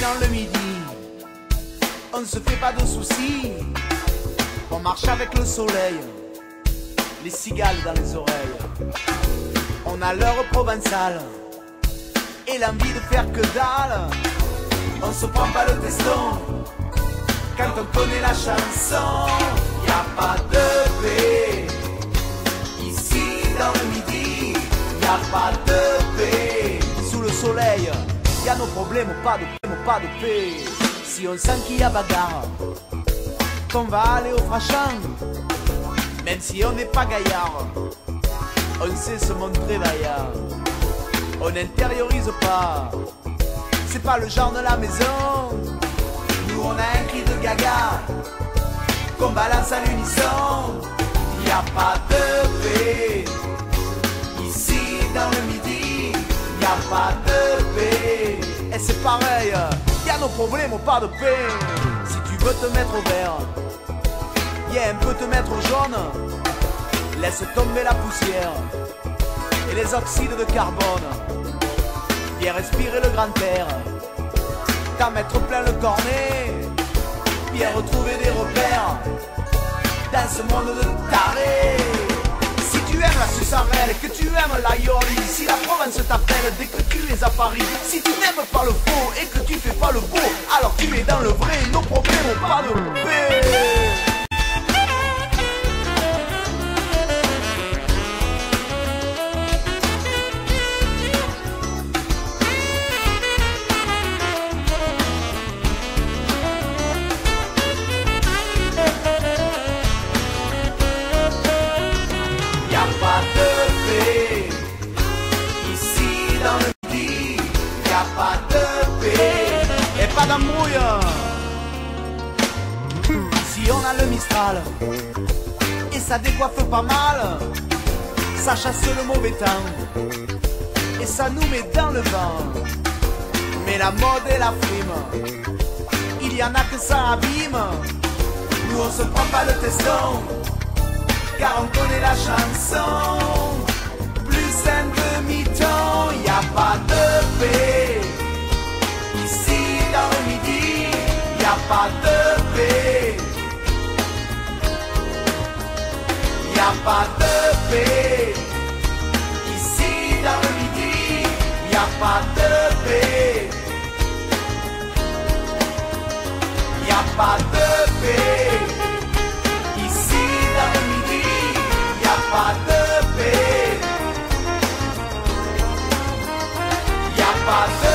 dans le midi, on ne se fait pas de soucis. On marche avec le soleil, les cigales dans les oreilles. On a l'heure provençale et l'envie de faire que dalle. On se prend pas le teston quand on connaît la chanson. Y a pas de paix ici dans le midi. Y a pas de paix sous le soleil. Y a nos problèmes, pas de paix. Si on sent qu'il y a bagarre, qu'on va aller au frachant, même si on n'est pas gaillard, on sait se montrer vaillard. On n'intériorise pas, c'est pas le genre de la maison. Nous on a un cri de gaga qu'on balance à l'unisson. Y a pas de paix ici dans le midi. Y a pas de paix. Et c'est pareil, y a nos problèmes, pas de paix. Si tu veux te mettre au vert, yeah, un peu te mettre au jaune. Laisse tomber la poussière et les oxydes de carbone. Bien respirer le grand air, t'en mettre plein le cornet. Bien retrouver des repères dans ce monde de tarés. Si tu aimes la Sussarelle, que tu aimes l'aïoli, si la Provence t'appelle dès que tu es à Paris, si tu n'aimes pas le faux et que tu fais pas le beau, alors tu es dans le vrai, nos problèmes ont pas de paix. Pas d'embrouille. Si on a le Mistral et ça décoiffe pas mal, ça chasse le mauvais temps et ça nous met dans le vent. Mais la mode et la frime, il y en a que ça abîme. Nous on se prend pas le teston car on connaît la chanson. Plus un demi-ton, y a pas de paix ici dans le midi. Y a pas de paix. Y a pas de paix ici dans le midi. Y a pas de paix. Y a pas de paix ici dans le midi. Y a pas de paix. Y a pas de